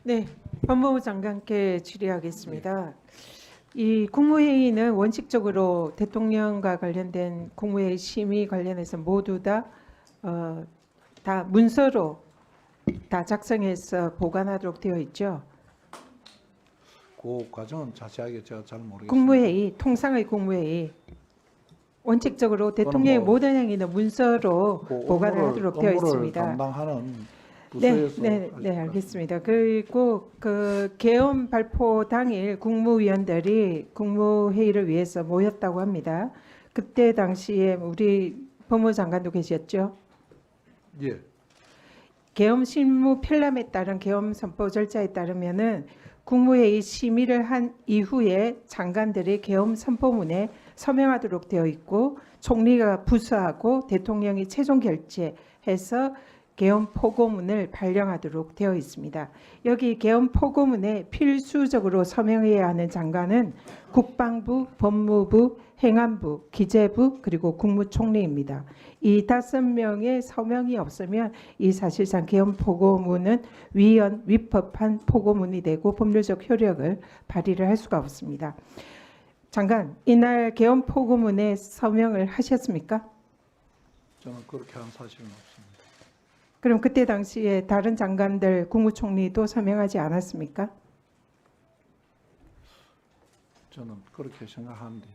네, 법무부 장관께 질의하겠습니다. 이 국무회의는 원칙적으로 대통령과 관련된 국무회의 심의 관련해서 모두 다 문서로 다 작성해서 보관하도록 되어 있죠. 그 과정은 자세하게 제가 잘 모르겠습니다. 국무회의, 통상의 국무회의 원칙적으로 대통령의 모든 행위는 문서로 보관을 하도록 되어 있습니다. 담당하는 네, 부서에서 알겠습니다. 그리고 그 계엄 발표 당일 국무위원들이 국무회의를 위해서 모였다고 합니다. 그때 당시에 우리 법무부 장관도 계셨죠? 예, 계엄 실무 편람에 따른 계엄 선포 절차에 따르면은 국무회의 심의를 한 이후에 장관들이 계엄 선포문에 서명하도록 되어 있고 총리가 부서하고 대통령이 최종 결재해서 계엄 포고문을 발령하도록 되어 있습니다. 여기 계엄 포고문에 필수적으로 서명해야 하는 장관은 국방부, 법무부, 행안부, 기재부 그리고 국무총리입니다. 이 5명의 서명이 없으면 이 사실상 계엄 포고문은 위법한 포고문이 되고 법률적 효력을 발휘를 할 수가 없습니다. 장관, 이날 계엄 포고문에 서명을 하셨습니까? 저는 그렇게 한 사실은 없습니다. 그럼 그때 당시에 다른 장관들, 국무총리도 서명하지 않았습니까? 저는 그렇게 생각하는데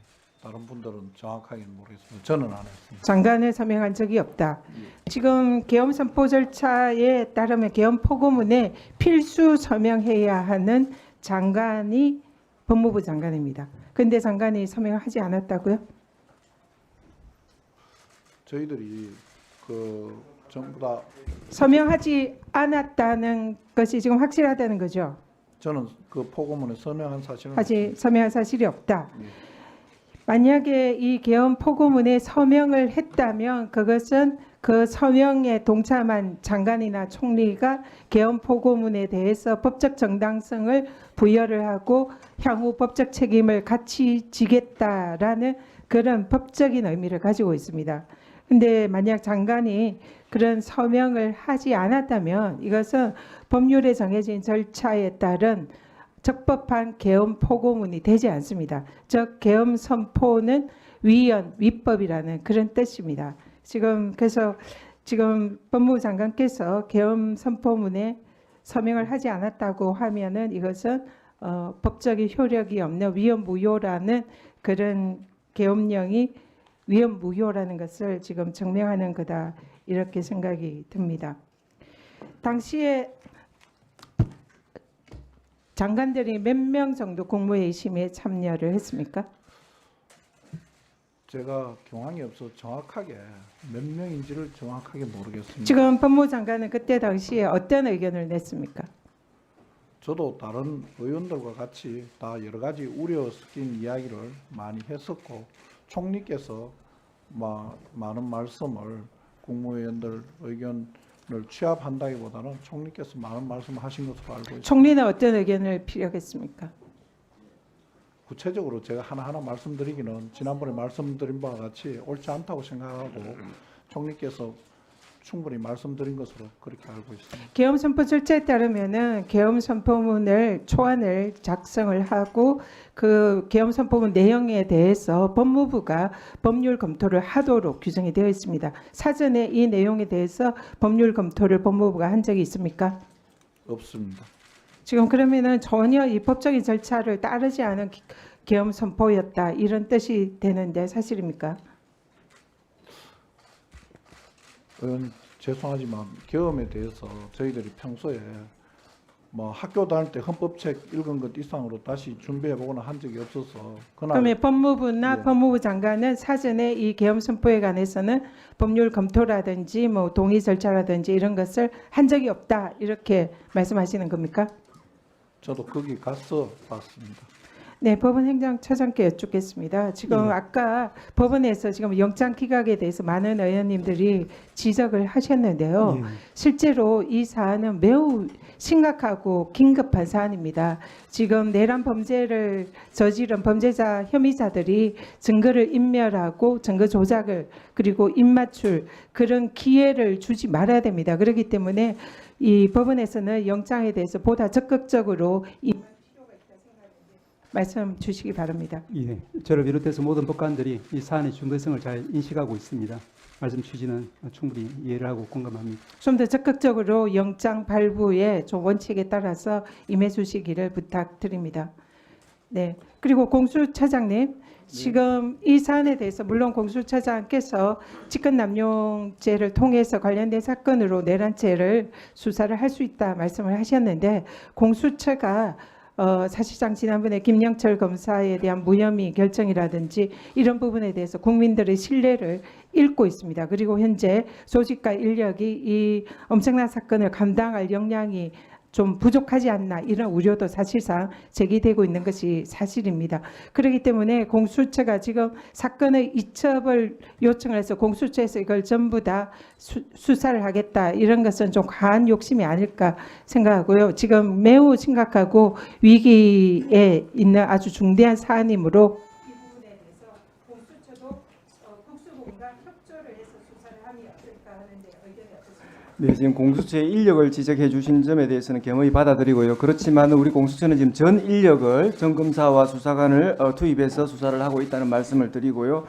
다른 분들은 정확하게 모르겠습니다. 저는 안 했습니다. 장관을 서명한 적이 없다. 지금 계엄 선포 절차에 따르면 계엄 포고문에 필수 서명해야 하는 장관이 법무부 장관입니다. 근데 장관이 서명을 하지 않았다고요? 저희들이 전부 다 서명하지 않았다는 것이 지금 확실하다는 거죠? 저는 그 포고문에 서명한 사실은 서명한 사실이 없다. 예. 만약에 이 계엄 포고문에 서명을 했다면 그것은 그 서명에 동참한 장관이나 총리가 계엄 포고문에 대해서 법적 정당성을 부여를 하고 향후 법적 책임을 같이 지겠다라는 그런 법적인 의미를 가지고 있습니다. 근데 만약 장관이 그런 서명을 하지 않았다면 이것은 법률에 정해진 절차에 따른 적법한 계엄 포고문이 되지 않습니다. 즉 계엄 선포는 위법이라는 그런 뜻입니다. 그래서 지금 법무부 장관께서 계엄 선포문에 서명을 하지 않았다고 하면은 이것은 법적인 효력이 없는 위헌무효라는 그런 계엄령이 위헌무효라는 것을 지금 증명하는 거다 이렇게 생각이 듭니다. 당시에 장관들이 몇 명 정도 국무회의 심의에 참여를 했습니까? 제가 경황이 없어서 정확하게 몇 명인지를 정확하게 모르겠습니다. 지금 법무부 장관은 그때 당시에 어떤 의견을 냈습니까? 저도 다른 의원들과 같이 다 여러 가지 우려 섞인 이야기를 많이 했었고 총리께서 많은 말씀을 국무위원들 의견을 취합한다기보다는 총리께서 많은 말씀을 하신 것으로 알고 있습니다. 총리는 어떤 의견을 피력했습니까? 구체적으로 제가 하나하나 말씀드리기는 지난번에 말씀드린 바와 같이 옳지 않다고 생각하고 총리께서 충분히 말씀드린 것으로 그렇게 알고 있습니다. 계엄 선포 절차에 따르면은 계엄 선포문을 초안을 작성을 하고 그 계엄 선포문 내용에 대해서 법무부가 법률 검토를 하도록 규정이 되어 있습니다. 사전에 이 내용에 대해서 법률 검토를 법무부가 한 적이 있습니까? 없습니다. 지금 그러면은 전혀 이 법적인 절차를 따르지 않은 계엄 선포였다 이런 뜻이 되는데 사실입니까? 의원님 죄송하지만 계엄에 대해서 저희들이 평소에 학교 다닐 때 헌법책 읽은 것 이상으로 다시 준비해보거나 한 적이 없어서 그러면 법무부나 예. 법무부 장관은 사전에 이 계엄 선포에 관해서는 법률 검토라든지 동의 절차라든지 이런 것을 한 적이 없다 이렇게 말씀하시는 겁니까? 저도 거기 가서 봤습니다. 네, 법원행정처장께 여쭙겠습니다. 지금 아까 법원에서 지금 영장 기각에 대해서 많은 의원님들이 지적을 하셨는데요. 실제로 이 사안은 매우 심각하고 긴급한 사안입니다. 지금 내란 범죄를 저지른 범죄자 혐의자들이 증거를 인멸하고 증거 조작을 그리고 입맞출 그런 기회를 주지 말아야 됩니다. 그렇기 때문에 이 법원에서는 영장에 대해서 보다 적극적으로 말씀 주시기 바랍니다. 예, 저를 비롯해서 모든 법관들이 이 사안의 중대성을 잘 인식하고 있습니다. 말씀 취지는 충분히 이해를 하고 공감합니다. 좀 더 적극적으로 영장 발부의 좀 원칙에 따라서 임해 주시기를 부탁드립니다. 네. 그리고 공수처장님, 지금 이 사안에 대해서 물론 공수처장께서 직권남용죄를 통해서 관련된 사건으로 내란죄를 수사를 할 수 있다 말씀을 하셨는데 공수처가 사실상 지난번에 김영철 검사에 대한 무혐의 결정이라든지 이런 부분에 대해서 국민들의 신뢰를 잃고 있습니다. 그리고 현재 조직과 인력이 이 엄청난 사건을 감당할 역량이 좀 부족하지 않나 이런 우려도 사실상 제기되고 있는 것이 사실입니다. 그렇기 때문에 공수처가 지금 사건의 이첩을 요청을 해서 공수처에서 이걸 전부 다 수사를 하겠다 이런 것은 좀 과한 욕심이 아닐까 생각하고요. 지금 매우 심각하고 위기에 있는 아주 중대한 사안이므로 이 부분에 대해서 공수처도 국수본과 협조를 해서 수사를 하면 어떨까 하는데 의견이 어떻습니까? 네, 지금 공수처의 인력을 지적해 주신 점에 대해서는 겸허히 받아들이고요. 그렇지만 우리 공수처는 지금 전 인력을 전 검사와 수사관을 투입해서 수사를 하고 있다는 말씀을 드리고요.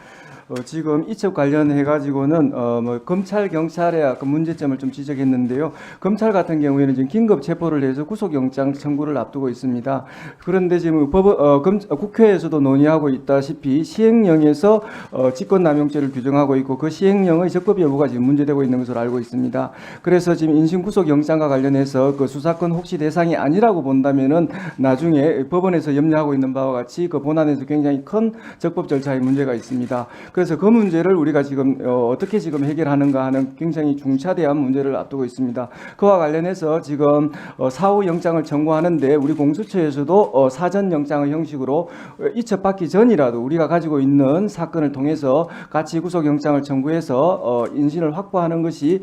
지금 이첩 관련해 가지고는 검찰 경찰의 그 문제점을 좀 지적했는데요. 검찰 같은 경우에는 지금 긴급 체포를 해서 구속영장 청구를 앞두고 있습니다. 그런데 지금 국회에서도 논의하고 있다시피 시행령에서 직권남용죄를 규정하고 있고 그 시행령의 적법 여부가 지금 문제되고 있는 것으로 알고 있습니다. 그래서 지금 인신 구속영장과 관련해서 그 수사권 혹시 대상이 아니라고 본다면은 나중에 법원에서 염려하고 있는 바와 같이 그 본안에서 굉장히 큰 적법 절차의 문제가 있습니다. 그래서 그 문제를 우리가 지금 어떻게 지금 해결하는가 하는 굉장히 중차대한 문제를 앞두고 있습니다. 그와 관련해서 지금 사후 영장을 청구하는데 우리 공수처에서도 사전 영장의 형식으로 이첩받기 전이라도 우리가 가지고 있는 사건을 통해서 같이 구속 영장을 청구해서 인신을 확보하는 것이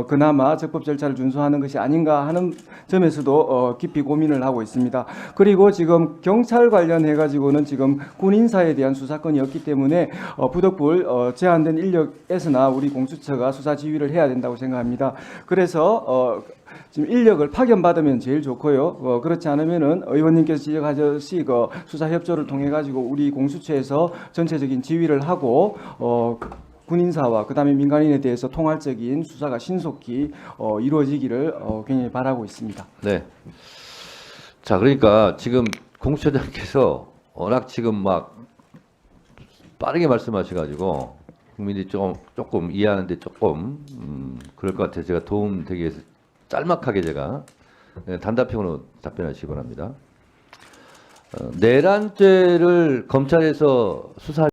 그나마 적법 절차를 준수하는 것이 아닌가 하는 점에서도 깊이 고민을 하고 있습니다. 그리고 지금 경찰 관련해 가지고는 지금 군 인사에 대한 수사권이 없기 때문에 부득불 제한된 인력에서나 우리 공수처가 수사 지휘를 해야 된다고 생각합니다. 그래서 지금 인력을 파견받으면 제일 좋고요. 그렇지 않으면은 의원님께서 지적하셨듯이 그 수사 협조를 통해 가지고 우리 공수처에서 전체적인 지휘를 하고 군인사와 그다음에 민간인에 대해서 통할적인 수사가 신속히 이루어지기를 굉장히 바라고 있습니다. 네. 자, 그러니까 지금 공수처장께서 워낙 지금 막 빠르게 말씀하셔가지고 국민들이 조금 이해하는데 조금 그럴 것 같아서 제가 도움 되기 위해서 짤막하게 제가 단답형으로 답변하시기 바랍니다. 내란죄를 검찰에서 수사